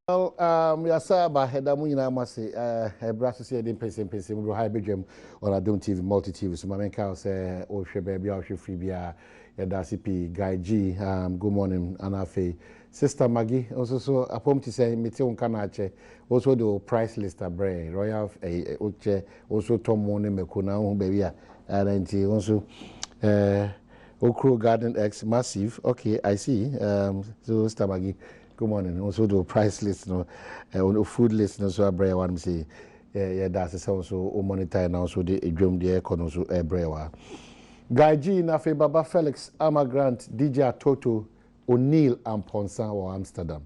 Well, Yasaba had a Munina Masi, a brass said in Pensenpensenmu, high bedroom on Adom TV, multi TV. So, my main cows, Osha Baby, Osha Freebia, CP, Guy G, good morning, Anafe, Sister Maggie, also so a poem to say, Meteon Canache, also the price list of Bray, Royal, Uche, also Tom Morning, Mekuna, baby, and also, Okro Garden X Massive. Okay, I see. So, Sister Maggie. Good morning. Also, the price list, no, food list, no, so I bring one say, yeah, that's also monitor and also the drum the aircon also a brewer. Guy G, Nafe Baba Felix, Ama Grant, DJ Toto, O'Neill and Ponsan or Amsterdam.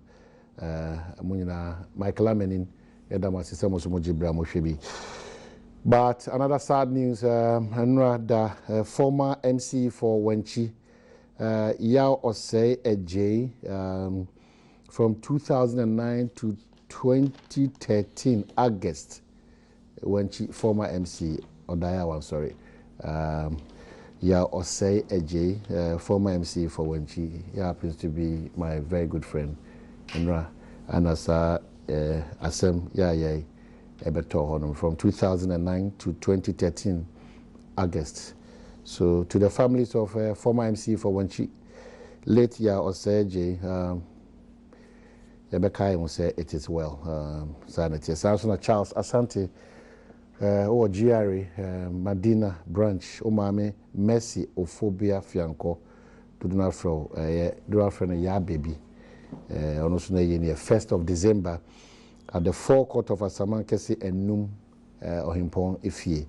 Munina, Michael Amenin, Edama Sisamo Mojibra Moshebi. But another sad news, the former MC for Wenchi, Yao Osei Ejay, from 2009 to 2013, August, when she former MC, Odaya, I'm sorry, yeah, Osei Ejay, former MC for when she happens to be my very good friend, and as Asem, yeah, Ebeto Honum, from 2009 to 2013, August. So to the families of former MC for when she, late yeah, Osei Ejay, Rebecca will say it is well. Sanity. Samson Charles Asante, or GRA, Medina Branch, Omame, Mercy, Ophobia, Fianco, do not throw, ya baby. On also the 1st of December at the forecourt of Asamankesi and Num or Himpon Ifye,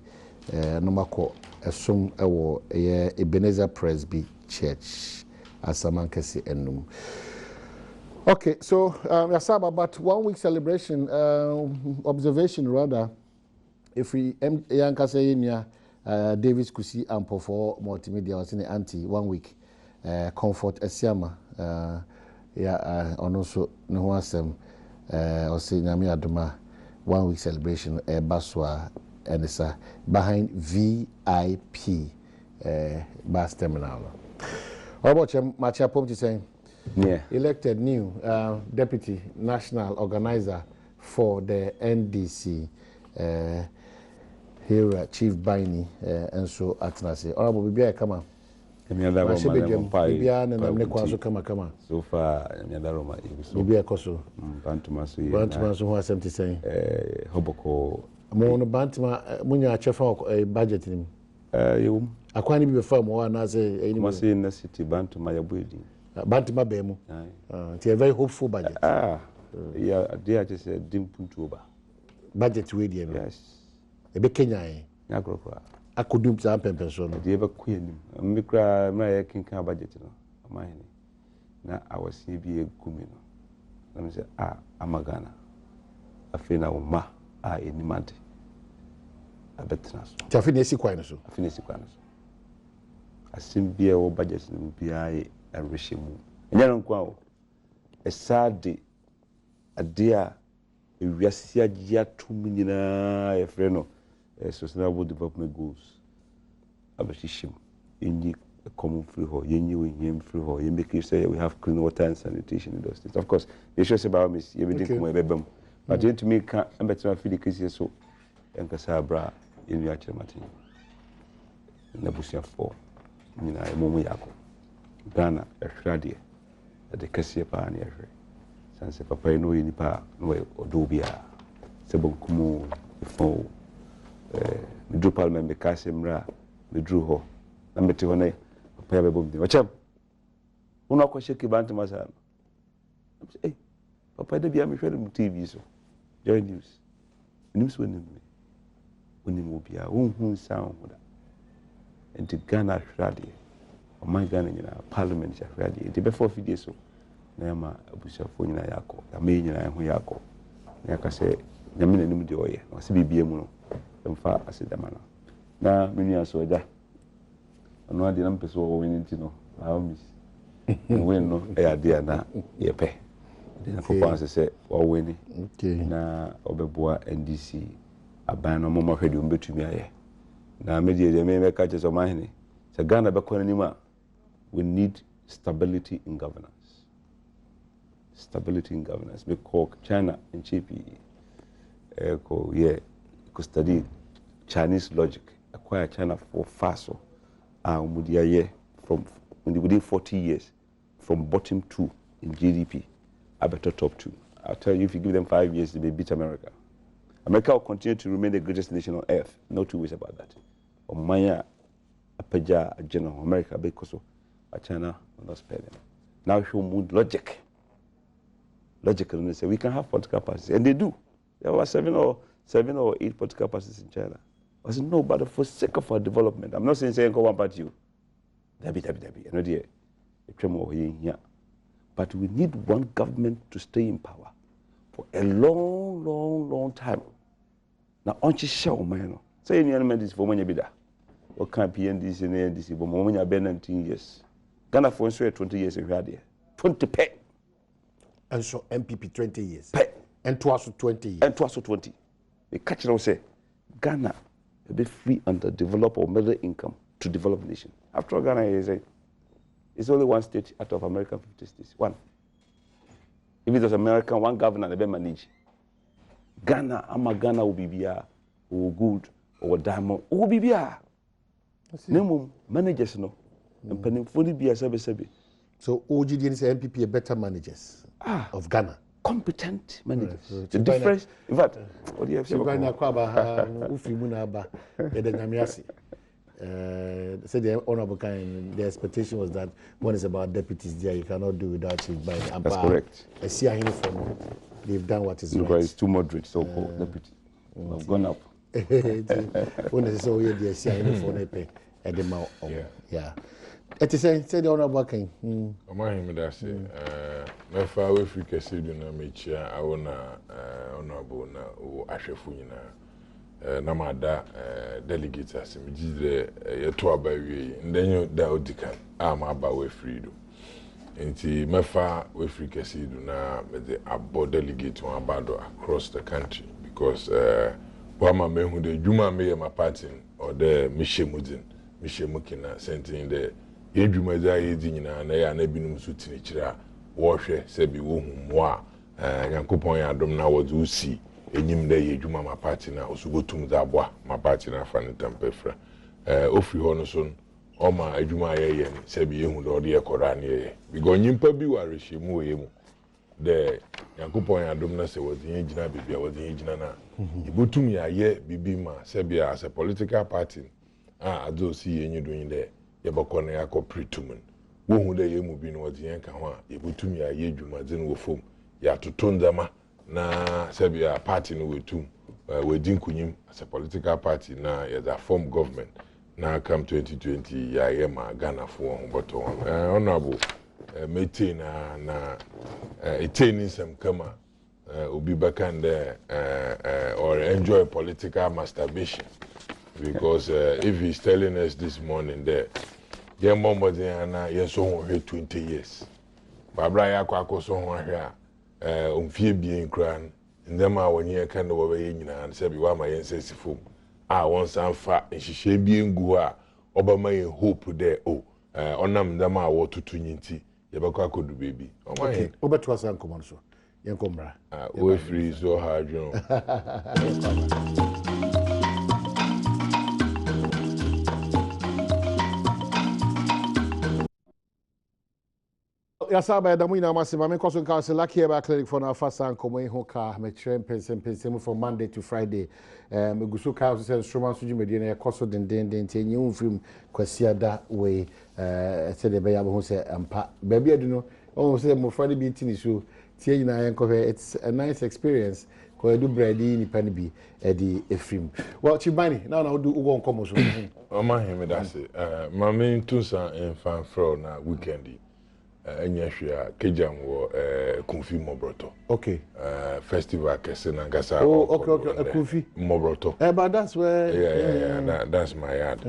Nomako, Asum, Ebenezer Presby Church, Asamankesi and Num. Okay, so Yasaba, but 1 week celebration, observation rather, if we Yanka say Davis Kusi Ampo for multimedia was in the anti 1 week, comfort Esiama, yeah, and also Nuasem, or say Nami Adoma 1 week celebration, Baswa, and it's behind VIP bus terminal. How about your Macha Pomti saying? Yeah. Elected new deputy national organizer for the NDC, here Chief Baini, and so Atnase. Honorable Bibia, come on. So far, Bibia Koso. Bantumasu, who has empty saying, Hoboko. Mono Bantuma, Munya Chefa, budget him. I can't be firm one as a must in the city, Bantuma building. Bantima Bemu. It's a very hopeful budget. Yeah, they are just a dimpuntuba. Budget with you. Yes. A big Kenya. I could do something personal. The ever queen. Micra, my king can budget. Mine. Now I was CBA Gumino. Let me say, I'm a Ghana. I feel now, ma, in the month. I bet us. Tafinesi Quinaso. I finish the Quinaso. I seem be a budget in PI. And Rishimu. And you know, a sad day, a dear, a Rasia 2 million a friend of sustainable development goals. Abashishim, in a common free hall, you knew in him free hall, you make you say we have clean water and sanitation in those things. Of course, they show about me, you didn't come away, but you to make a better feel the case so, and Casabra in your Martin. Nabusia 4, Nina, Momoyako. Ghana, a shraddy, at the Cassia Pioneer. Since a papa no in the pa, no Odobia, Sabon Kumu, the foe, the drew Palman, the Cassimra, the drew ho, number 2, Papa Boom. Watch up. Una Koshaki Bantamas. Eh, Papa, the Biami TV so. Join news. News when you move here, whom sound and the Ghana shraddy. My Ghana Parliament ready. The before video so. Nama Abusa phone na yako. Ya meyi na ho yako. Na ka say nyame na nim de oye. Na se bibie mu no. Emfa asedama na. Na menu aso da. Ono ade na mpeso wo win nti no. Na miss. Win no e ade na ye pe. De na ko pan se wo win. Okay. Na obeboa NDC aban no mo hwede umbetumi aye. Na media de me ka che so mahene. Se Ghana be kwana nima we need stability in governance. stability in governance. We call China and GP. Yeah, could study Chinese logic. Acquire China for FASO. From within 40 years, from bottom 2 in GDP, I better top 2. I'll tell you, if you give them 5 years, they may beat America. America will continue to remain the greatest nation on earth. No two ways about that. Omaya, Apeja, General America, because China will not spare them. Now show mood logic. Logical, and they say we can have political parties, and they do. There were seven or 8 political parties in China. I said no, but for sake of our development, I'm not saying go one party. Dabi. I know the here. But we need one government to stay in power for a long time. Now, on you show, man. Say any element is for when you be there. What kind of PNDC and ANDC, but when you've been 19 years. Ghana for 20 years if you had there. 20 pay. And so MPP 20 years. Pay. And twice 20 years. And twice 20. They catch it and say, Ghana will be free under develop or middle income to develop the nation. After all, Ghana is it's only one state out of American 50 states. One. If it was American, one governor, they manage. Ghana will be here, or good, or diamond, or be here. No managers, no. And penny fully be a sebi. So OGD and MPP are better managers of Ghana. Competent managers. The difference, in fact, what do you have to say? Say the honorable kind, the expectation was that when it's about deputies there, you cannot do without it. That's correct. I see a uniform. They've done what is right. Because it's too moderate, so deputy. I've gone up. When they say they see a uniform, they pay at the mouth. Yeah. It is say the honorable kind. I'm going to say, my father, if we can see the name, I want honorable na Ashefuna. Namada delegates as me the yeto abawi ndenyo da odikan ama abawe freedom enti mefa we free kesi do na me the abo delegate on abado across the country because wama mehu de djuma me my party or the mishemukina sentin the yedjuma za yedi nyina na ya na binum so tini kira wo hwe se bi wo hu mo a yankopon ya adom na wo usi enyim de yedjuma ma party na osugotum za aboa ma party na fa ne tampefra ofri ho no so o ma adwuma ye se bi ehu de ode ekora ne ye because nyimpa bi wa rehyimu ye mu de yankopon ya adom na se wodin gina bibia wodin gina na ibotum ya ye bibi ma se bia as a political party adzo si ye nyido yin de ye bokọ na yakọ pretumun wo hu de ye mu bi no wodin ka ho a ibotum ya ye dwuma dzen wo fom ya totondama na Serbia party no wetum we din kunyim as a political party na as a form government na come 2020 ya ye ma Ghana for hoboto honorable meeting na etain some kama obi bakande or enjoy political masturbation because if he's telling us this morning that ye mombo na ye so ho 20 years babra ya kwa so ho hwe umfie bien kran ndema wonye kan do we nyina se bi wa ma yensesi fom won san fa nhihye bien gu a obama ye hope there onam ndema wo tutu nyinti ye bekwa kodu baby okay obeto asan komon so yenkomra we free so hardjon Yasaba Adom ina masima me koso nka se lucky eba clinic for na fasa nkomo ho ka me kyerɛ mpensempensemu from Monday to Friday me guso ka so instrument so jumedie na koso den tenyi umfrim kwasiada we se de be ya bo se ampa ba bia du no o se mo friday bi tini so tie nyina yen ko it's a nice experience ko edu breadi ni pan bi e di efrim well Chibani now na do ugo nkomo so o ma him da se ma me tunsa en fan fro na weekend enya hwea kejam wo Kumfi Mobroto. Okay. Festival kese na ngasa. Oh, okay, Kumfi Mobroto. But that's where yeah. That's my yard.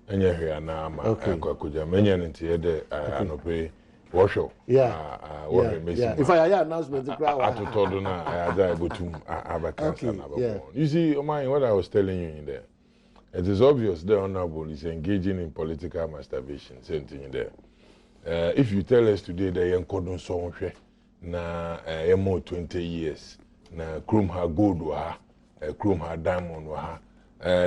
Enya hwea na ma akwakuja. Menya ntie de anope workshop. Yeah. If I announcement the crowd atotodo na ada egotum abakansa na babo. You see, what I was telling you in there. It is obvious the honorable is engaging in political masturbation. Same thing in there. If you tell us today that you couldn't so na more 20 years na chrome ha gold wa chrome ha diamond wa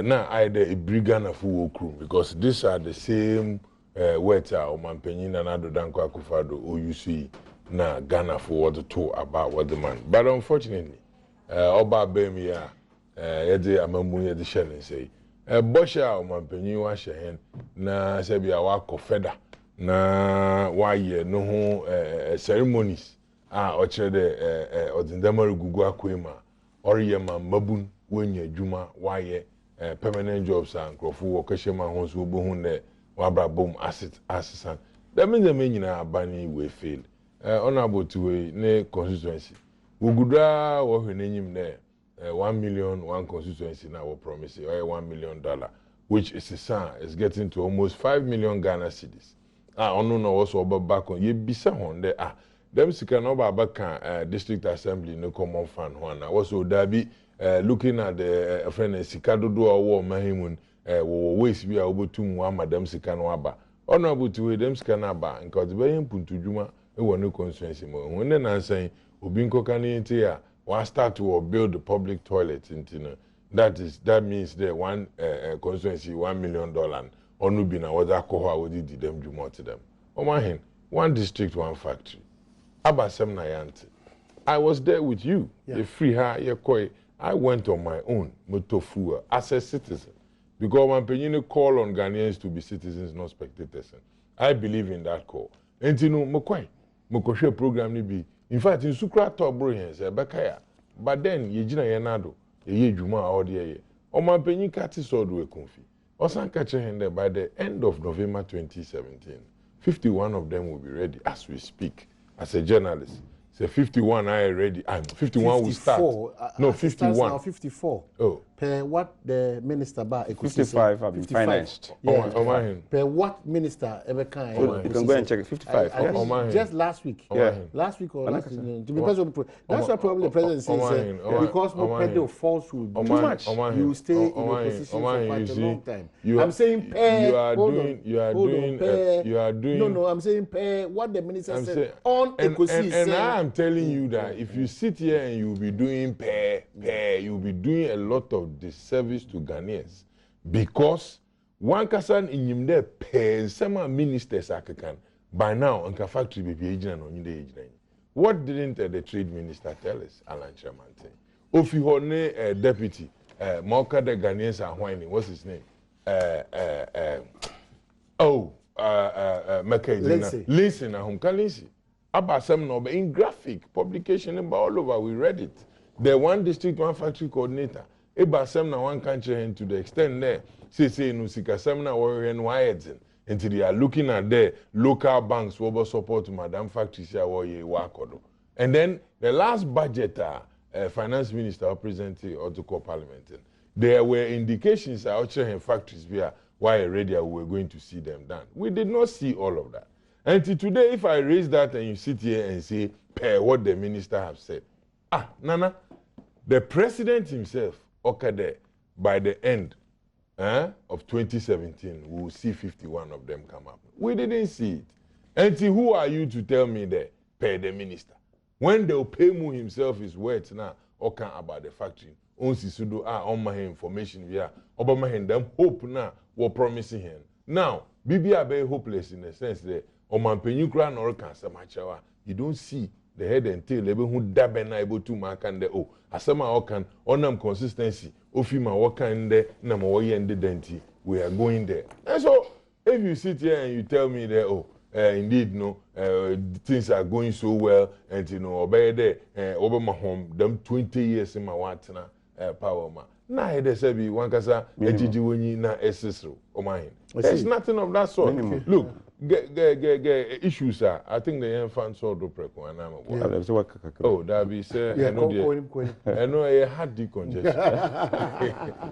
na either a brigana for chrome because these are the same words o mampanyin na Nado Dankwa Akufo-Addo OUC na Ghana for what to about what the man but unfortunately oba bemi ya yede amamu yede shele say bosha o mampanyin wa shehen na sebia wa kofeda na waye no ho ceremonies ochere de odindamari gugu akwema oriye ma mabun wenya adwuma waye permanent jobs and crofo wokashema ho so obohu ne wabra bom assistant that means the nyina abani we fail honorable to we ne constituency wogudra wo hwenenyim ne 1 million one constituency now we promise or $1 million which is is getting to almost 5 million Ghana cedis ono no also back on ye bisa hon there them sika no ba kan district assembly no common fund ho na also dabi looking at the friend sika dodo owo mahimun wo waste bi a obotum wa madam sika no aba honorable to them sika na aba nka the be impuntu dwuma e wo no constituency mo ho ne nansan obi nkoka ni nti a wa start to build the public toilet into that means the one constituency $1 million onu bi na wada ko ha wodi di dem dwuma to them omahin one district one factory abasem na yante I was there with you the free ha ye koi I went on my own motofu as a citizen because when penny call on Ghanaians to be citizens not spectators I believe in that call entinu mokoi mokoshe program ni bi in fact in sukra to bro yen se bekaya but then ye gina ye nado ye dwuma a ode ye o man penny kati sword we konfi osan ka chehende by the end of November 2017 51 of them will be ready as we speak as a journalist. So 51 I already. 51 will start. No, 51. Now 54. Oh. Per what the minister ba 55 have been financed. Yeah. Per what minister ever can. You can go and check it. 55. Just last week. Yeah. Last week or last to be that's why probably the president says because no pedo falsehood too much. You stay in a position for quite a long time. I'm saying you are doing No, I'm saying what the minister said on Ekosi. And I'm telling you that if you sit here and you'll be doing you'll be doing a lot of disservice to Ghanaians because one person in him there some ministers akakan by now anka factory be ejina no nyinde ejina. What didn't the trade minister tell us, Alan Chamante? Ofi hone deputy Moka the Ghanaians are whining. What's his name? Lindsay na Humka Lindsay. About some number in graphic publication about all over, we read it. The one district, one factory coordinator. About some na one country and to the extent there, say no sika some na warrior and wired until they are looking at the local banks who support Madam Factory and then the last budget finance minister presented or to call parliament. There were indications out here factories where why already we were going to see them done. We did not see all of that. Until today, if I raise that and you sit here and say, what the minister have said. Nana, the president himself, okay, by the end of 2017, we will see 51 of them come up. We didn't see it. Until who are you to tell me that, the minister? When the Opemu himself is wet now, okay, about the factory, on Sisudo, on my information, Obama them hope now, we're promising him. Now, BB are very hopeless in the sense that Omanpenyukra nor cancer machawa. You don't see the head and tail, who dabena able to mark and the asama okan, onam consistency, ofima wakan de namoy and the denti. We are going there. And so if you sit here and you tell me that indeed no things are going so well and you know obey there over my home them 20 years in my watna power ma. Na he say be one kasa ejiji woni na esesro o man. There's nothing of that sort. Look, issues are. I think the infant saw do preko and I'm oh, that be say I know I had decongestion.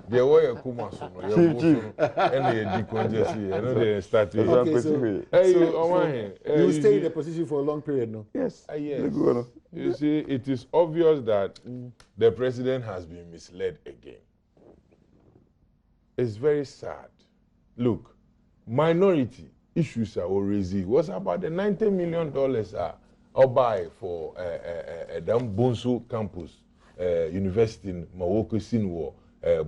There were a kumaso and a decongestion. I know they started. You stay in a position for a long period, no? Yes. Yes. You see, it is obvious that the president has been misled again. It's very sad. Look, minority issues are already. What's about the $90 million I'll buy for Adom Bonsu campus, university in Mawoko Sinwo,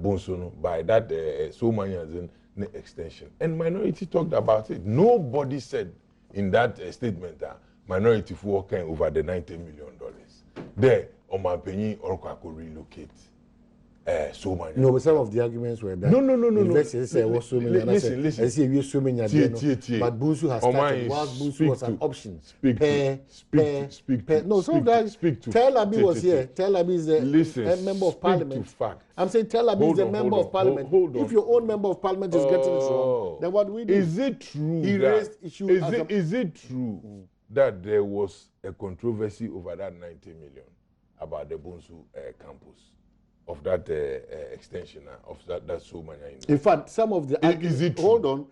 Bonsu, by that so many as in extension. And minority talked about it. Nobody said in that statement that minority for working over the $90 million. There, Omanpenyi or could relocate. So many. No, but some of the arguments were that. No. Universities say was so many. Listen. I see we so many. But Bunsu has started. Whilst Bunsu was an option. Speak to. No, so that speak to. Tel Aviv was here. Tel Aviv is a member of parliament. Fact. I'm saying Tel Aviv is a member of parliament. If your own member of parliament is getting it wrong, then what do we do? Is it true? He raised issue. Is it true that there was a controversy over that 90 million about the Bunsu campus? Of that extension of that so many. In fact, some of the arguments. Hold on.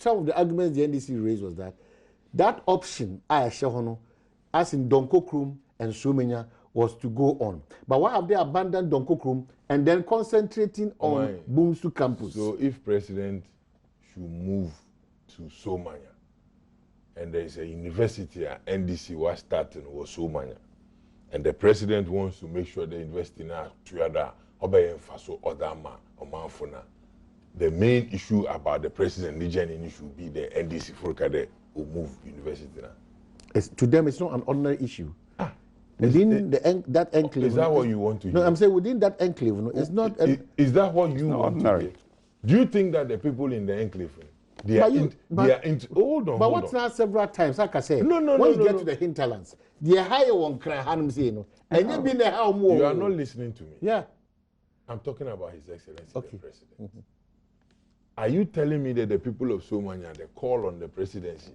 Some of the arguments the NDC raised was that option, as in Donkokrum and Sumenya, was to go on. But why have they abandoned Donkokrum and then concentrating on Bunsu campus? So if President should move to Somanya, and there is a university at NDC was starting was Somanya, and the president wants to make sure they invest in our Tuyada, Obeyenfaso, Odama, Omanfona. The main issue about the president region should be the NDC Furkade who move university now. To them, it's not an ordinary issue. Within that enclave. Is that what you want to hear? No, I'm saying within that enclave. No, it's not. Is that what you want to hear? Do you think that the people in the enclave, hold on. But what's now several times, like I said, when you get to the hinterlands, the higher one can say no. And you been how more. You are not listening to me. Yeah. I'm talking about His Excellency the President. Are you telling me that the people of Somanya, they call on the presidency?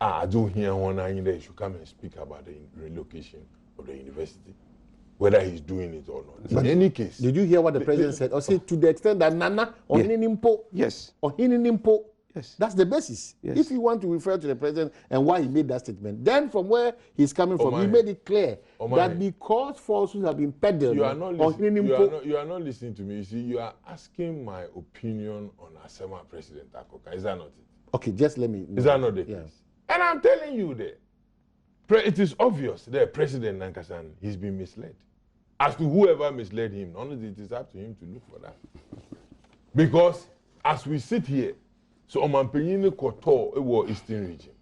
I do hear one and they should come and speak about the relocation of the university, whether he's doing it or not. But in any case. Did you hear what the president said? Or say to the extent that Nana or Hinimpo. Yes. Or Hinimpo. Yes. That's the basis. Yes. If you want to refer to the president and why he made that statement, then from where he's coming from, he made it clear that because falsehoods have been peddled you are not listening to me. You see, you are asking my opinion on Asema President Akoka. Is that not it? Okay, just let me know. Is that not the case? And I'm telling you that it is obvious that President Nankasan, he's been misled. As to whoever misled him, honestly, it is up to him to look for that. Because as we sit here, so Omanpenyini Koto Ewo Eastern region.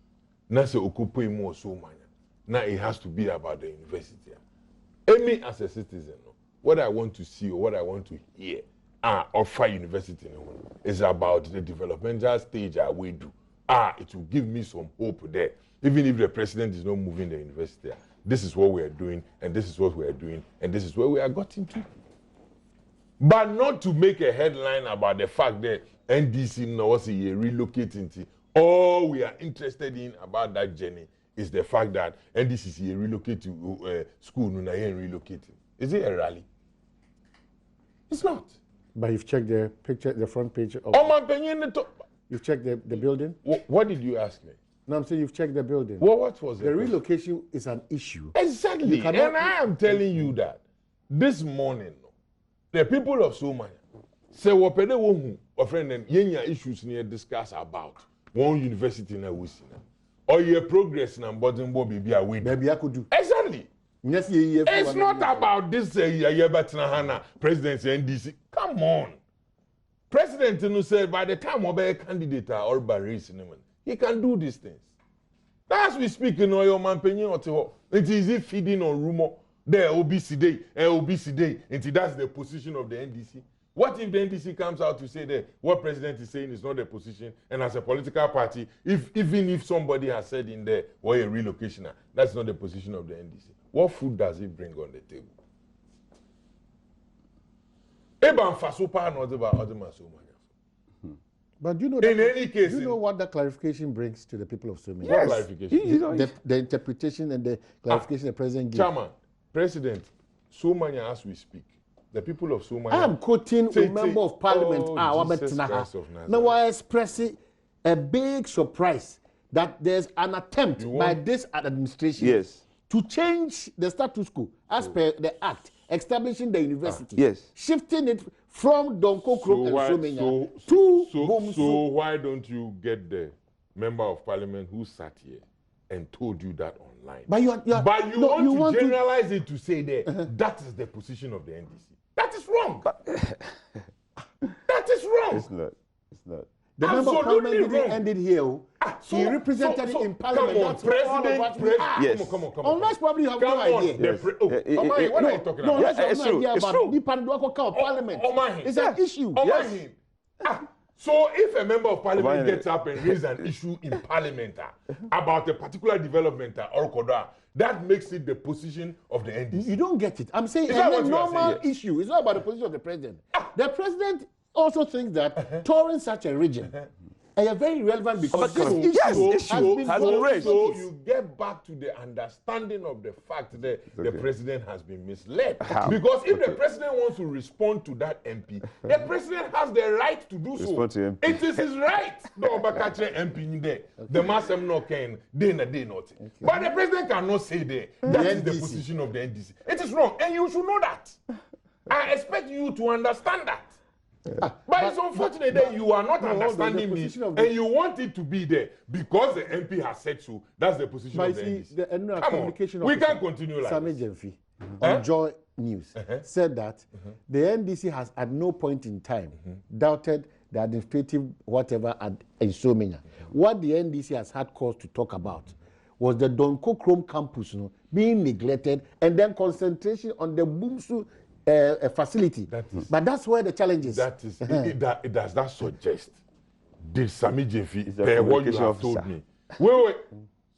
Now say Okupe more so many. Now it has to be about the university. Me as a citizen, what I want to see or what I want to hear offer university is about the developmental stage we do. It will give me some hope there. Even if the president is not moving the university, this is what we are doing, and this is what we are doing, and this is where we are gotten to. But not to make a headline about the fact that NDC knows he relocating. All we are interested in about that journey is the fact that NDC is relocating school, no relocating. Is it a rally? It's not. But you've checked the picture, the front page of. You've checked the building. What did you ask me? No, I'm saying you've checked the building. What was it? The relocation is an issue. Exactly, and I am telling you that this morning, the people of Somanya say wapede wohu friend and yenya issues near discuss about one university na wusina or your progress na bottom bobi be away. Maybe I could do. Exactly. Yes, it's not about this Yebatinahana presidency NDC. Come on. President who said by the time a candidate or race he can do these things. As we speak in your man it is feeding on rumor. There obesity, obesity, and that's the position of the NDC. What if the NDC comes out to say that what president is saying is not the position, and as a political party, even if somebody has said in there, or a relocation, that's not the position of the NDC. What food does it bring on the table? But you know, in any case, you know what that clarification brings to the people of Somanya? Yes. Clarification. The interpretation and the clarification the president gives. Chairman, President, Somanya as we speak, the people of Somanya. I am quoting a member of parliament. Now I express a big surprise that there's an attempt by this administration to change the status quo as per the act, establishing the university, shifting it from Donkokrom and Somanya to Bomsu. So why don't you get the member of parliament who sat here and told you that online. But you want to generalize it to say that that is the position of the NDC. That is wrong. That is wrong. It's not. It's not. The member of parliament didn't end it here. He represented it in parliament. Come on, president. Yes. Come on. Unless probably you have no idea. Yes. What are you talking about? Unless you have It's no true. idea It's about true. parliament. It's an issue. Yes. So if a member of parliament gets up and raises an issue in parliament about a particular development or Koda, that makes it the position of the NDC. You don't get it. I'm saying it's a normal issue. It's not about the position of the president. The president also thinks that touring such a region is very relevant because this issue has been raised. So you get back to the understanding of the fact that the president has been misled. How? Because if the president wants to respond to that MP, the president has the right to do so. Respond to MP. It is his right. No, but catch MP in there. The mass no can day not. But the president cannot say that is the position of the NDC. It is wrong, and you should know that. I expect you to understand that. But it's unfortunate that you are not understanding me and you want it to be there because the MP has said so. That's the position of the NDC. Come on, we can't continue like Sammy this. Jemfi on Joy News said that the NDC has at no point in time doubted the administrative whatever in Somenya. What the NDC has had cause to talk about was the Donko Chrome campus being neglected and then concentration on the Bumsu facility. But that's where the challenge is. That is, does that suggest? Did Sammy Jemfi what you have told me? Wait.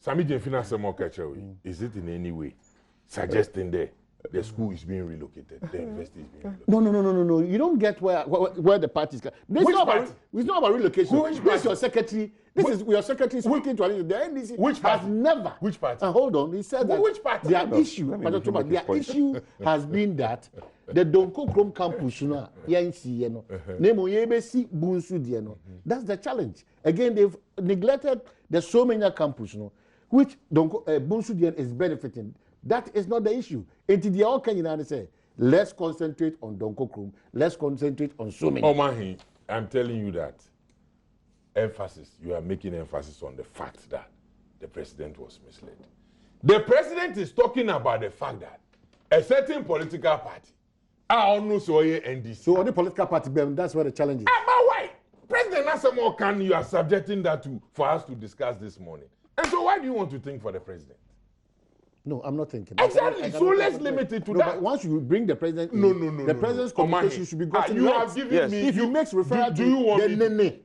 Sammy Jemfi na semo catcher. Is it in any way suggesting that the school is being relocated, the university is being relocated? No. You don't get where the party is. It's not about relocation. This is your secretary. This is your secretary speaking to the NDC. Which party? Has never. Which party? Hold on. He said that. Which party? Their issue has been that the Donko Chrome campus, that's the challenge. Again, they've neglected the Somenya campus, which Bunsu is benefiting. That is not the issue. Until the all Kenyan say, let's concentrate on Donko Chrome, let's concentrate on Somenya. Omahi, I'm telling you that you are making emphasis on the fact that the president was misled. The president is talking about the fact that a certain political party, NDC. So on the political party, that's where the challenge is. But why? President Nassamo Khan, you are subjecting that to for us to discuss this morning. And so why do you want to think for the president? No, I'm not thinking. Exactly. So let's limit it to that. But once you bring the president in, no. The president's communication should be gotten you right. have given me. If he makes referral to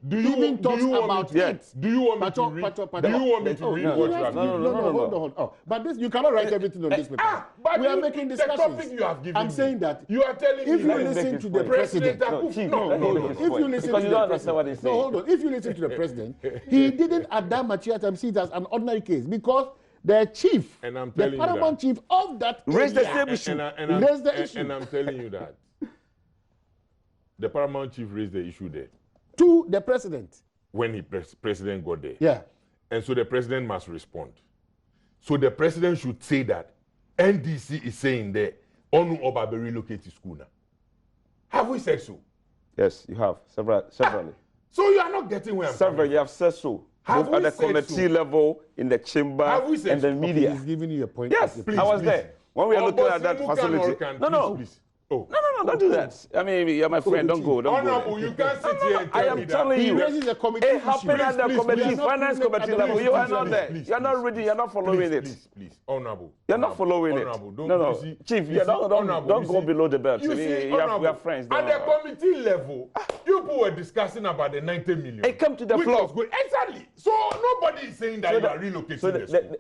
do you talks about it. Do you want me to read? Do you want me to read what you have given me? No, hold on. But this, you cannot write everything on this paper. But we are making discussions. The topic you have given I'm saying that you are telling me if you listen to the president, no. If you listen to the president, hold on. If you listen to the president, he didn't at that mature time see it as an ordinary case because the chief, the paramount chief of that raised the same issue. Raised the issue. And I'm telling you that the paramount chief raised the issue there to the president when the president got there. Yeah, and so the president must respond. So the president should say that NDC is saying that Onu Oba be relocated to school now. Have we said so? Yes, you have severally. So you are not getting where I'm several. You have said so. Both at the committee level, in the chamber, and the media. He's giving you a point. Yes, I was there. When we are looking at that facility. Please. No, don't do that. I mean, you're my friend. Don't go. Honorable, you can't sit here and tell me that. I am telling you. It happened at the committee, finance committee level. You are not there. You are not reading. You are not following it. Please, honorable. You are not following it. No. Chief, don't go below the belt. We are friends. At the committee level, you people were discussing about the 90 million. It came to the floor. Exactly. So nobody is saying that you are relocating the school.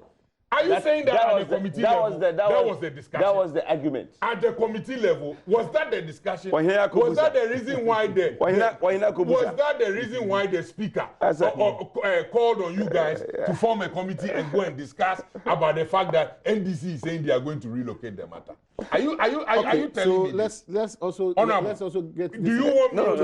Are you saying that at the committee level, that was the discussion? That was the argument. At the committee level, was that the discussion? Was that the reason why the speaker called on you guys to form a committee and go and discuss about the fact that NDC is saying they are going to relocate the matter? Are you telling me? So let's also get. Do you want me to?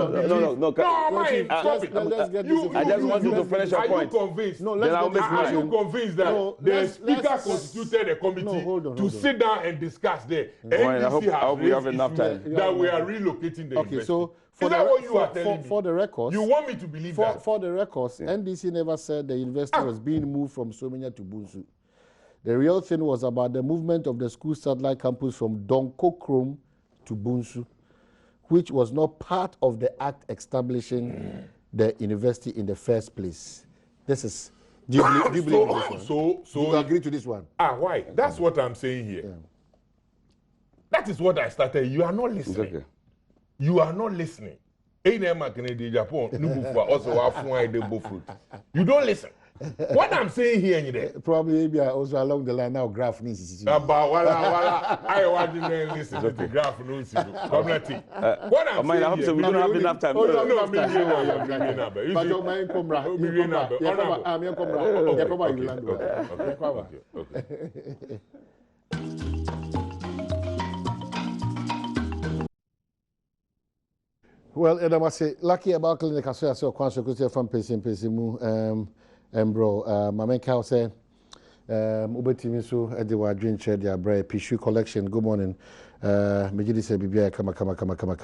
No. Let's get this. I just want you to finish your point. Are you convinced? No, let's get this. Are you convinced that the speaker Speaker constituted a committee to sit down and discuss there. I hope we have enough time. That we are relocating the okay, so is that what you are telling me? For the records, you want me to believe that? For the records, NDC never said the university was being moved from Somenya to Bunsu. The real thing was about the movement of the school satellite campus from Donkokrom to Bunsu, which was not part of the act establishing the university in the first place. This is. Do you believe this one? So do you agree to this one? Why? That's what I'm saying here. Yeah. That is what I started. You are not listening. Okay. You are not listening. You don't listen. What I'm saying here and there. Probably maybe also along the line now graph needs. I want to listen to the graph news. What I'm saying here. We don't have enough time. Well, Adom, I say lucky about clinic. I saw Kwanso from Mpensenpensenmu. Bro, my main cow said, Ubetimi so at the drink chair, their bread, Pishu collection. Good morning. Majidi said, Bibia, come.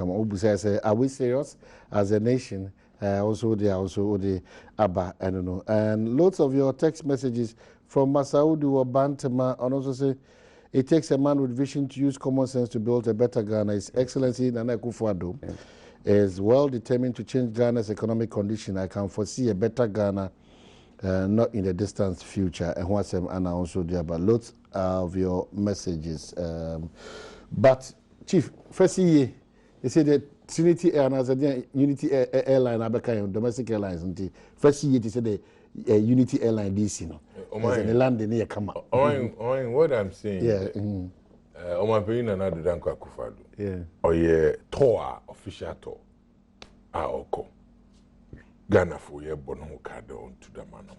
Ubu says, are we serious as a nation? Also, the Abba, I don't know. And lots of your text messages from Masaudu or Bantama, and also say, it takes a man with vision to use common sense to build a better Ghana. His Excellency Nana Akufo-Addo is well determined to change Ghana's economic condition. I can foresee a better Ghana. Not in the distant future, and what's and also there, but lots of your messages. But Chief, first year, you say that Trinity Airlines, Unity Airline, domestic airlines, and first year, you say the Unity Airline DC, no, and the land near come up. What I'm saying, yeah. My opinion, another than Akufo-Addo. Yeah. Or tour, official tour, Oko. Ghana for ye bono kada on to the man.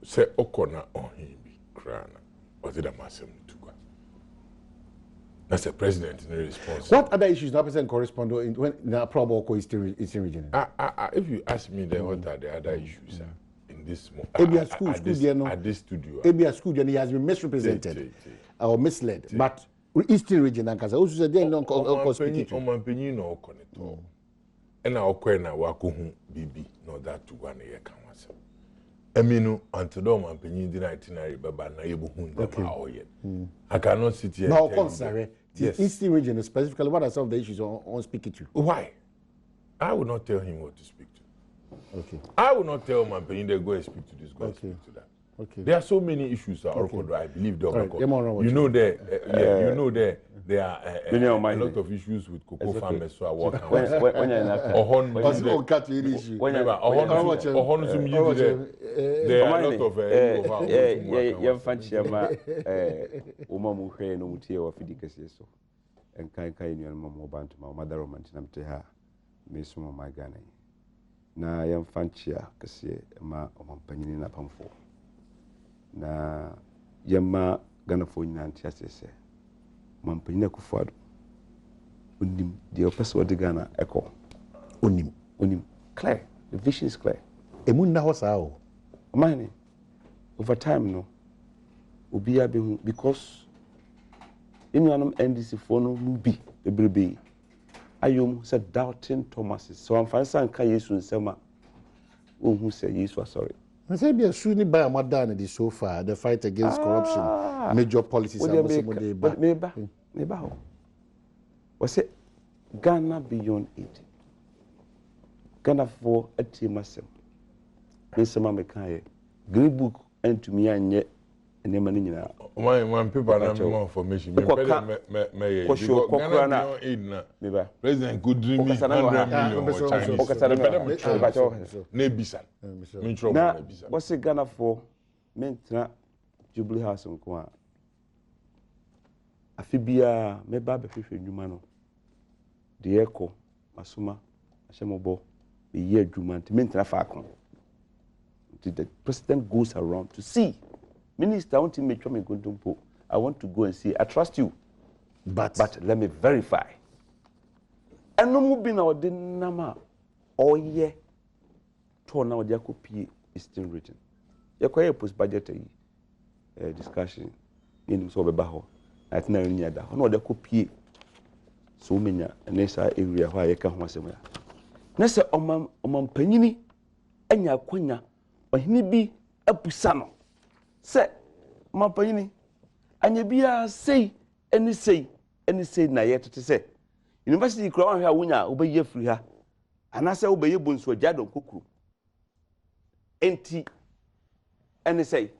Say okona on him be crana. Or did a massam to go? That's the president in response. What other issues now present correspond when the probable Eastern region? If you ask me then what are the other issues in this moment? At this studio. Maybe a school he has been misrepresented or misled. But Eastern region and also said they don't speak to. And our quena wakuhu bibi no that to one year can was. Eminu Antodom and Penny the itinerary baba na yebuhun yet. I cannot sit here. No, concern the Eastern region specifically what are some of the issues on speaking to? Why? I will not tell him what to speak to. Okay. I will not tell my Penny they go and speak to this, go and speak to that. Okay. There are so many issues I believe you know there there are a lot of issues with cocoa farmers so I work on. There are a lot of na yamma Ghana for nyina ntiase se mampanyina Akufo-Addo onim the person of Ghana eko onim clear, the vision is clear emu na ho saa o mine over time no obiya be because enuanom NDC for no bi ebrebe ayom said doubting Thomas so am fancy anka Yesu nsema ohun say Yesu sorry. I say be a shooting by a madam the so far the fight against corruption, major policies. But maybe was it Ghana beyond it? Ghana for a team myself. Miss Mamma Green Book and to me and yet and one people have more information. President could dream me 100 million Chinese. Now, what's it Ghana for? Mentra Jubilee House on Kwa. Afibia, Meba Befifi Numano. The Echo, Masuma, Ashamobo, the year Jumant, Mentra Falcon. The president goes around to see. Minister, I want to make sure I want to go and see. I trust you, but let me verify. And no more being our dinama or ye. Torn out their copy Eastern region. You're quite a post budget. discussion in so bebaho at na nya da no de kopie so menya ne sa area ho ayeka ho asem ya na se omam panyini anya akonya ohini bi apusa no se omam panyini anya bia sei eni sei na yetete se university kura wan hwa wonya obaye free ha anase obaye bonsu Adom kokuru enti eni sei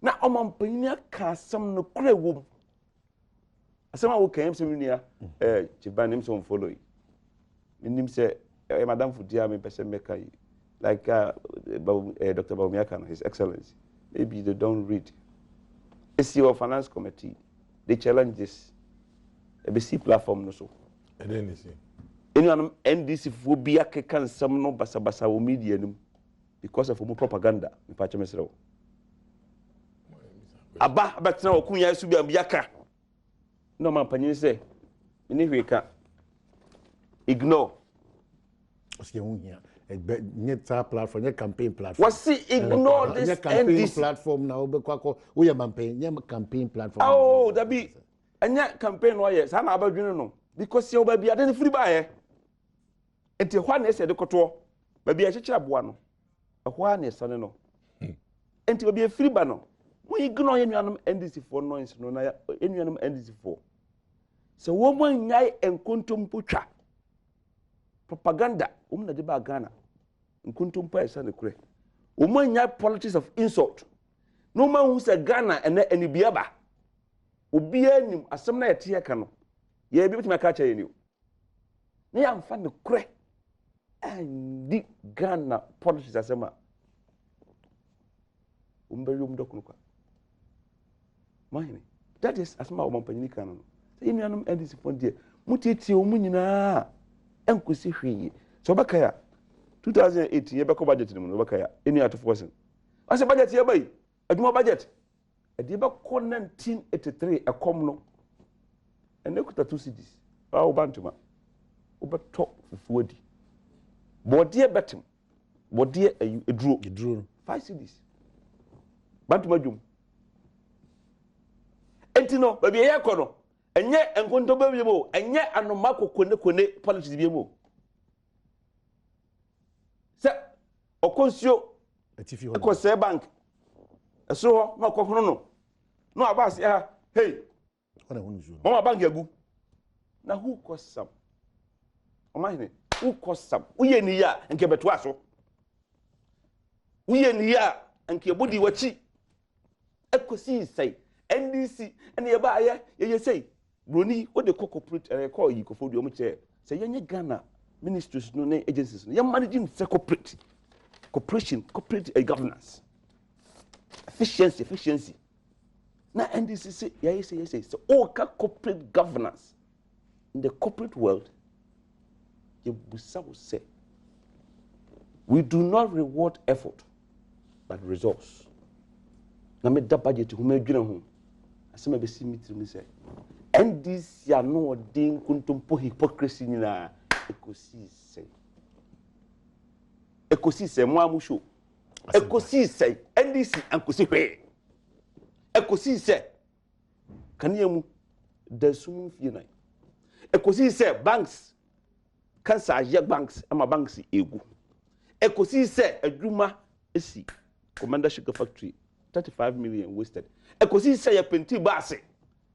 na omam panyini aka asem no kura wom asem a wo kan sem nia chibanim so follow yi nim se madam fudia me pese meka yi like Dr. Bawumia, His Excellency, maybe they don't read. It's your finance committee. They challenge this. ABC platform no so. And then you see. Anyone NDC for be a can some no basa media because of propaganda. In Pachamesro. Aba but now Kunya Subi Biaka. No man Panini say. We can ignore. Net platform, net campaign platform. Was see ignore this campaign platform now? We are campaign platform. Oh, that be a campaign. Why yes? I'm about no because your baby are free by. Until one said the coto, baby I should one. A one is son no. Until be a free banner. We ignore anyone NDC for noise no anyone NDC for. So woman yai and kuntum pucha. Propaganda na de ba Ghana nkuntum pa esa ne kure nya politics of insult no man who say Ghana and any biaba obi anim asem na yete yaka no ye bi bitima ka cha ye ni na ya mfa ne kure and Ghana politics asema umberi umdokunu kwa mahini that is asema o mampanyini kan no say nuanum ndc fondie mutietie o munyina enkusi hwi so bakaya 2018 ye beko budget ni mu bakaya eni atofo ase budget ye bai aduma budget edi beko 1983 ekom no ene kuta 2 cedis ba wo bantuma wo beto fufuodi bodie betim bodie eduro 5 cedis bantuma dwum entino ba biye yakono enye enkonto ba biemo enye anoma kokone politics biemo se okonsio atifi ho ko se bank eso ho na kokono no abase ha hey ona hunu zo mama bank agu na who cost some omahine who cost some uye ni ya nke beto aso uye ni ya nke bodi wachi ekosi sai NDC ene ye ba ye say broni o de corporate call yi kofodi o mo che say yenye Ghana ministries no na agencies no ye managing corporate governance efficiency na NDC say say so all corporate governance in the corporate world you busa say we do not reward effort but results na me da budget hu me dwena hu asema be si mitrim say NDC ya no din kuntumpo hypocrisy ni na ekosi se mo amusho ekosi se NDC ankosi hwe ekosi se kanemu da sumu fie na ekosi se banks kansa aje banks ama banks egu ekosi se adwuma esi Commander Sugar Factory 35 million wasted ekosi se ya penti base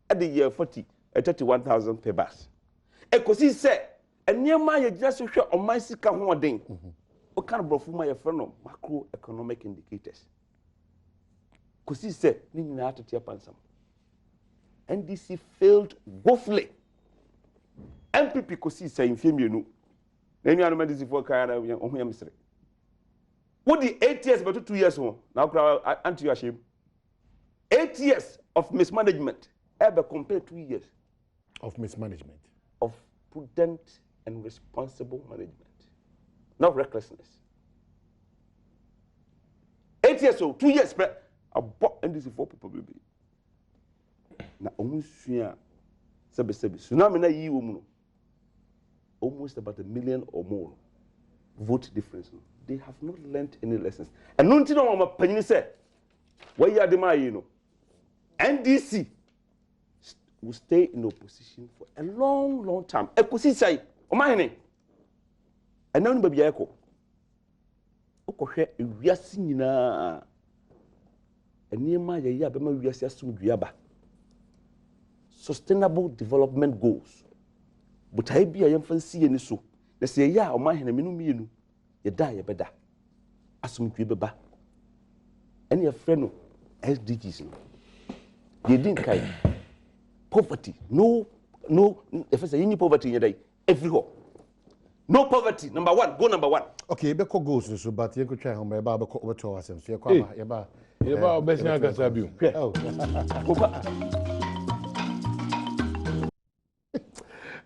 at the year 31,000 per bus. Ekosi se eniema ye gina so hwe oman sika ho oden. O kan brofu ma ye freno macroeconomic indicators. Kosi se ni nyina atete pansam. NDC failed woefully. MPP kosi se mfie mienu. Na enuanu NDC for kaya na ohun yam sire. What the 8 years but 2 years ho na okra anti you ashim. 8 years of mismanagement. Ever compare 2 years of mismanagement, of prudent and responsible management, not recklessness. 8 years old, 2 years, but I bought NDC for people. Now, almost tsunami na yi woman, almost about 1 million or more vote difference. They have not learned any lessons. And no thing on my opinion say, why you are the man, you know. NDC will stay in opposition for a long time. Ekusi say, omahene. Ena no babia eko. Okohwe ewiase nyina. Enema ye ya bema wiase asumdua ba. Sustainable development goals. But I be a young fancy and so. They say, ya, or my hand, you die a better. Assume you beba. Any friend SDGs. You didn't kind. Poverty. No, if I say any poverty in your day, everywhere. No poverty. Number one, go number one. Okay, be ko goals so, but you could try home by be ko over to us. So you Hey. come, yeba. Yeba obesnya kasabiu. Oh.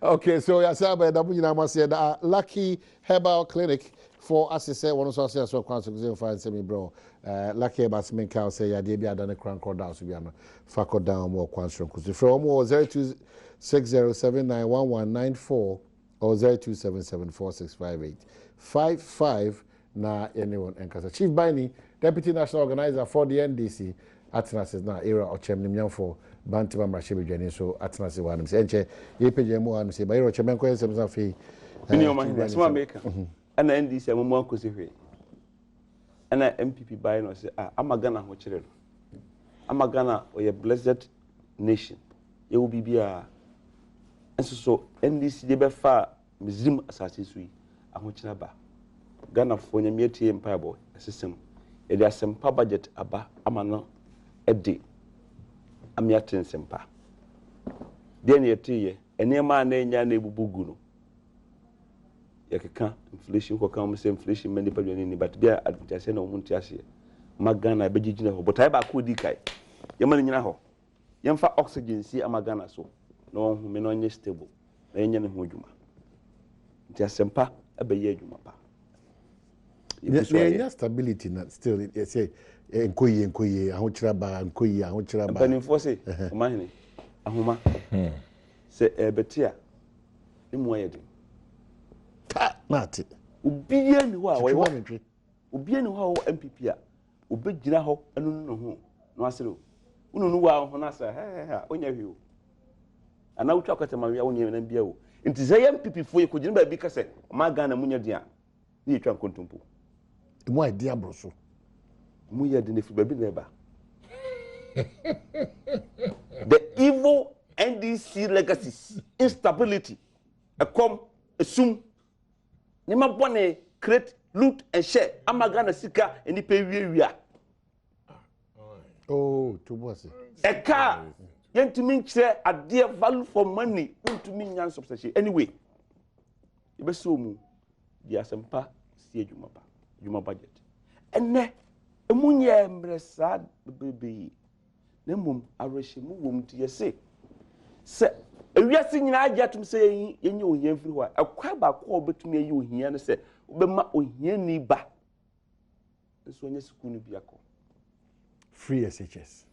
Okay, so yeah, sir, but I must say that Lucky Herbal Clinic for us to say one of us as well. Consequences find semi bro. Lucky Herbal Sminka say yeah, they be a done a crown call down so be a fuck down more consequences. From more 0260791194 or 0277465855 na anyone and Chief Bini, Deputy National Organizer for the NDC. Atnas is now era or Chemnium for Bantam Rashibi Jenny, so Atnas is one. Say, Yapajamo and say, by your Chemenko and some fee. And your mind, that's one maker. And the NDC, I'm more cosy. And I MPP buying or say, I'm a Ghana, what children. I'm a Ghana or a blessed nation. It will be a. And so NDC, they be far, Muslim assassins, I'm watching about Ghana for your meaty empire boy, a system. It is some budget about Amano. Edi amiaten sempa de na yetiye enema na enya na ebubugu no yakeka inflation ko kan say inflation many people ni but bia advertise na omuntu ase magana begigina ho but ai ba ko di kai yamani nyina ho yemfa oxygen si amagana so na ohun me no nye stable na enya ne ho adwuma ntia sempa abaye adwuma pa the stability not still it say enkoyi ahochira ba panimfo se omahene ahoma se ebetia emu ayedi ta nati obiye ni ho a wo obiye ni ho MPP a obegyina ho anu no ho no asero unu wa ho na sa ha onya hwi o ana utwa kwata ma wi onya na bia o nti ze MPP fo yekogina ba bi ka se ma Ghana munya dia ni etwa nkontompo emu idea broso the evil NDC legacies, instability, a assume, Nema Bone, create, loot, and share. Amagana Sika, and the pay we are. Oh, to what's it? A car, young to me, share a dear value for money, to me, young substantial. Anyway, you be so moo, the Asampa, see Juma budget. And ne. Emunye mbresa bebe na mum arehemu wom tie se ewiase nyina agya tum se yenye ohia firi ho akwa ba ko obetumi ayi ohia ne se obema ohia ni ba nso onye school no biako free SHS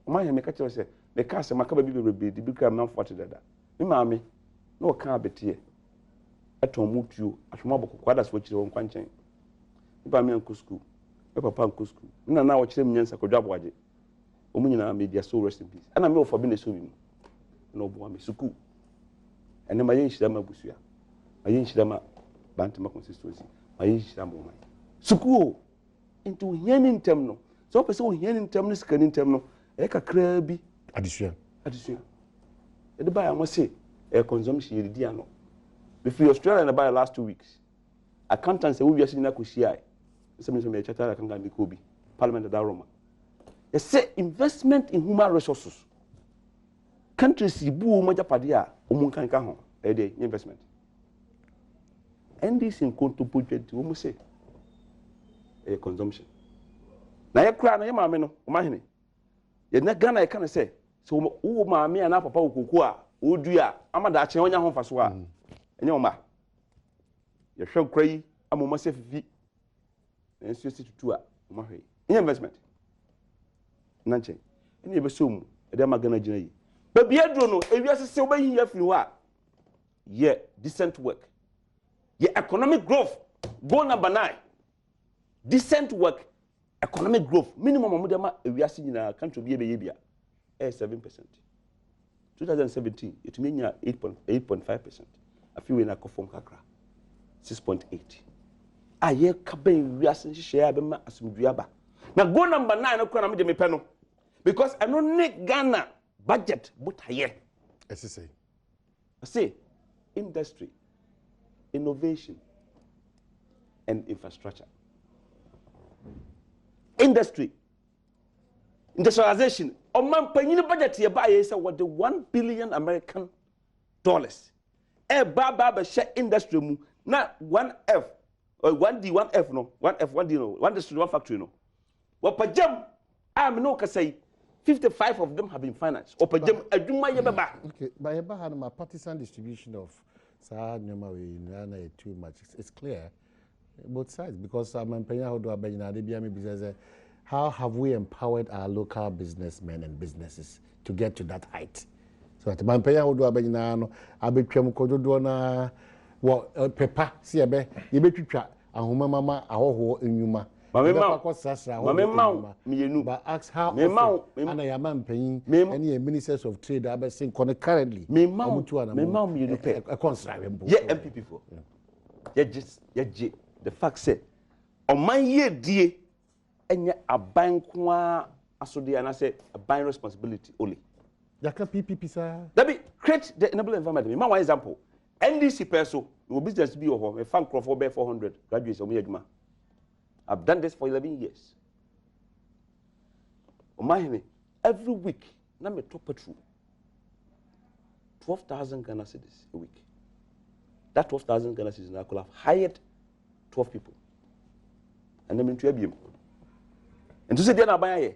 oma he me ka chere se me ka se maka ba bi bebe di bi kra man 40 dada me maame na o ka abetie aton mutuo ahwema bokoko ada so chire won kwanchen ba me anko school papa nko school na wo kire mnyansa kodwabo aje omunyina media so rest in peace ana me ofobi na so bi na obo me school ene ma yen shira ma busua ma yen shira ma bantima consistency ma yen shira ma mai school into hiani ntem no so person hiani ntem no skani ntem no e kakra bi addition e de buy am say e consumption ye di ano if you Australia na buy last 2 weeks accountants we wiase na ko shia some may chatter can be Kobe, Parliament of Roma. They say investment in human resources. Countries Ibu Majapadia, Umunkankaho, a day investment. And this in contributed to almost say a consumption. Now, you cry, I am Mahine. You're not Ghana, I can say. So, who mammy and Papa Kukua, who do ya, Amadachi on your home for Swa, and your ma. You show cray, I'm almost safe. And so to two investment. Nanche. And you assume a damagana journey. But be a drone, if you are still by here if you are. Yeah, decent work. Yeah, economic growth. Go number 9. Decent work. economic growth minimum amount of we are seeing in our country be 7%. 2017 it means 8.5%. I feel in a conform kakra 6.8. A year campaign we are seeing share be ma asumduaba. Now go number 9 okra na me de me pɛ no because I no need Ghana budget but here. SSA. I say industry, innovation, and infrastructure. Industry, industrialization. On man panyini budget here buy is what the $1 billion American dollars. Ba share industry mu na 1F or 1D 1F no 1F 1D no 1 district 1 factory no. What pajam am no ka say 55 of them have been financed. Or pajam aduma ye baba. Okay, but you had my partisan distribution of too much. It's clear. Both sides, because how have we empowered our local businessmen and businesses to get to that height? So at Mampaya would do a benano, I be Tremukodona, what paper, see a be, you be to a mama, a whole in Yuma. But ask how and I am paying any ministers of trade I be saying currently. Me mount to a considerable. Yeah, MPP for. Yeah, the fact said, on my year, dear, and yet a bank and I say a buying responsibility only. Yaka PPP, sir. That be create the enable environment. My example, NDC person will business be over a fan crop for 400 graduates of Yagma. I've done this for 11 years. On my every week, now me top patrol 12,000 Ghana cedis a week. That 12,000 Ghana cedis I could have hired 12 people. And then into a beam. And to say, then I buy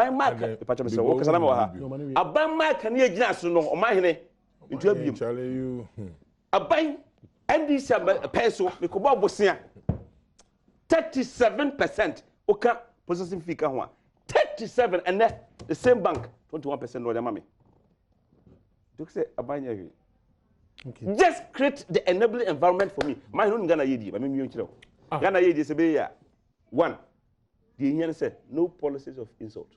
mark, the patch of the I buy mark and ye gas no on my head into a beam. I buy and this peso, the Kobo Bosia 37%. Okay, processing fee can 37 and then the same bank 21% no mammy. Do say I buy you. Okay. Just create the enabling environment for me. My own Ghana Yedi, I mean, you know. Ghana Yedi is a one. The Indian said, no policies of insult.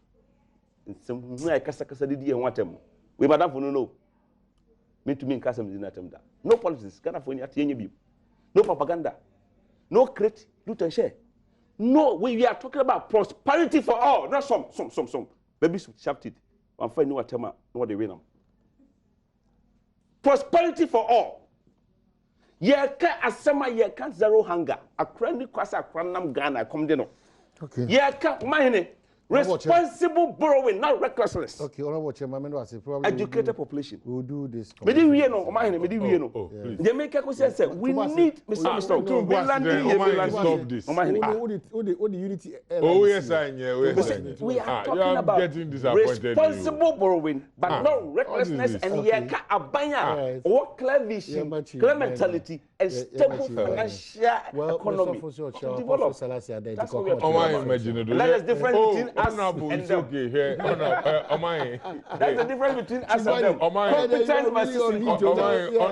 In some way, Casacasa did and what them. We madam for no. Me to me in Casam did not them that. No policies, Ghana for any no propaganda. No create, loot and share. No, we are talking about prosperity for all. Not some. Baby shafted. I'm finding what them what they win them. Prosperity for all. Yeka asema yeka zero hunger. Akrani kwasa akranam Ghana come deno. Okay. Yeka mahine responsible borrowing, not recklessness. Okay, honorable chairman, probably educated population. We'll do this. Medi we no, mahine medi we no. They make a question say we need Mr. Stop this. What the unity. Oh yes, I know. We are talking about responsible borrowing, but not recklessness and yeka abanya or clear vision, clear mentality, and stable financial economy. That's what we are talking about. That is different between us and them. Okay, here. That's the difference between us and them. Competence versus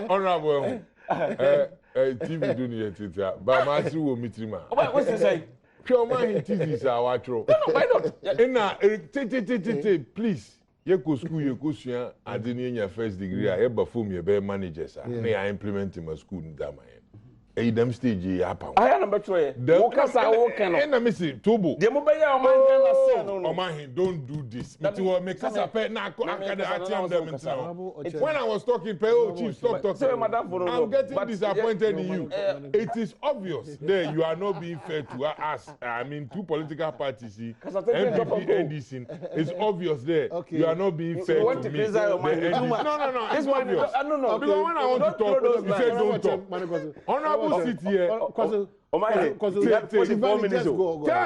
honorable. TV do need to but my see will meet him. What's he saying? Pure mind TV are our trouble. No, why not? Please. You go school, you go see. I didn't in your first degree. I ever form your bear managers. May I implement in my school in Dama? Them stage happen. I am number 2. Workers are working. And I miss it. Tubo. The mobile man, don't do this. Make us a pet now. When I was talking, chief, stop talking. I'm getting disappointed in you. It is obvious that you are not being fair to us. I mean, two political parties, MPP, NDC. It's obvious there. You are not being fair to me. No. It's obvious. Because when I want to talk, you say don't talk. Honorable sit here. Tell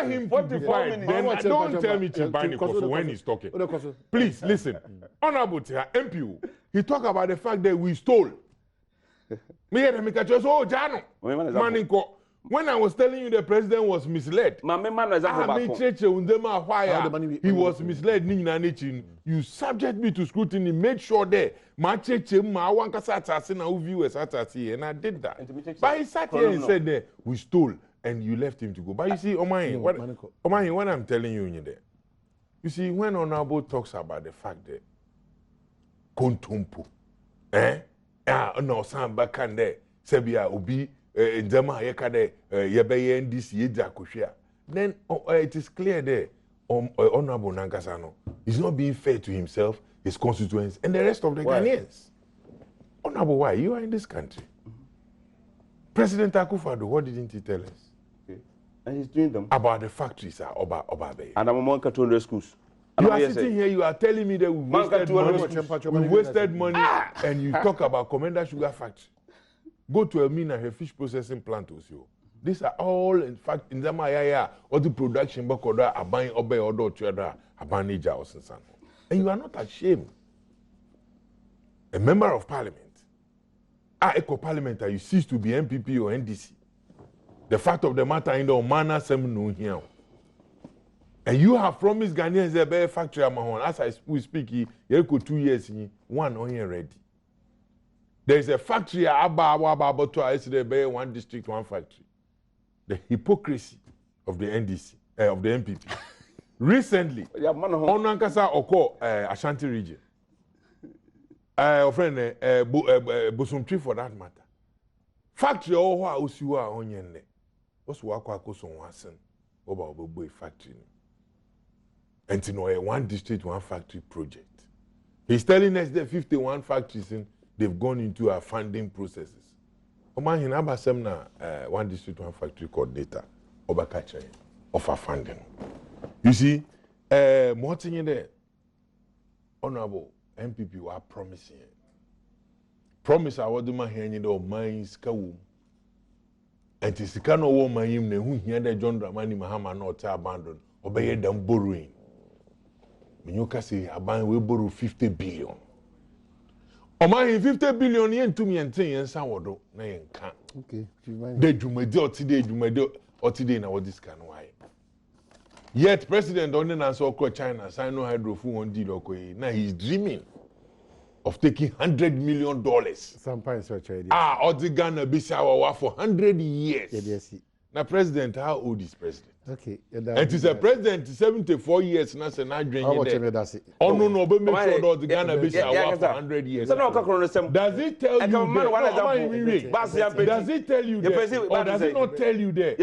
him to define. Then don't tell me to bind when he's talking. Please listen. Honorable MPU, he talk about the fact that we stole. Me and Mika just Jano. Maninko. When I was telling you the president was misled, he was misled. You subject me to scrutiny, made sure that and I did that. But he sat here and said that we stole. and you left him to go. But you see, Omahin, when I'm telling you in there, you see, when Honorable talks about the fact that Kontumpu, no, some back and there, Sebia, Obi, Jama, Yakade, Yabe, NDC, Yakushia, then it is clear there, Honorable Nankasano is not being fair to himself, his constituents, and the rest of the Ghanaians. Honorable, why? You are in this country. President Akufo-Addo, what didn't he tell us? And he's doing them. About the factories at Oba Bay. And I'm among 200 schools. You are sitting here, you are telling me that we wasted money and you talk about Commander Sugar Factory. Go to Elmina, her fish processing plant also. These are all, in fact, in Zamayaya, all the production, Bakoda, Aban, Obe, Odo, Chedra, Abanija, or Sansan. And you are not ashamed. A member of parliament, Eco Parliament, you cease to be MPP or NDC. The fact of the matter in the manner same here. And you have promised Ghanaians a better factory as we speak, you go 2 years, one on here ready. There is a factory about yesterday, one district, one factory. The hypocrisy of the NDC, of the MPP. Recently, on Nankasa Oko, Ashanti region, friend, Bosumtri for that matter. Factory all Usiwa on yende. What's Wako son Watson over a factory? And to know one district, one factory project. He's telling us that 51 factories they've gone into our funding processes. Oman Hinaba Semna, one district, one factory coordinator, Obakacha, of our funding. You see, more thing in there, Honorable MPP were promising. Promise I would do my hand in the mines, Kawum. And it's the kind of woman who hear the John Dramani Mahama not abandoned, obey them borrowing. When you can say, Aban will borrow 50 billion. O man, 50 billion yen to me and 10 yen Sawodo, na yen can. Okay. De Jumede or today na what this can why. Yet President Onen and so China sign no hydro fu on deal now he's dreaming of taking $100 million. Sometimes such idea. Or the Ghana Bissawa for 100 years. Yes. Now, President, how old is President? Okay. And it's a president, 74 years, now, so now drinking. Oh, no, but make sure that the Ghana Bissawa for 100 years. Does it tell you that? Does it tell you that? Or does it not tell you that?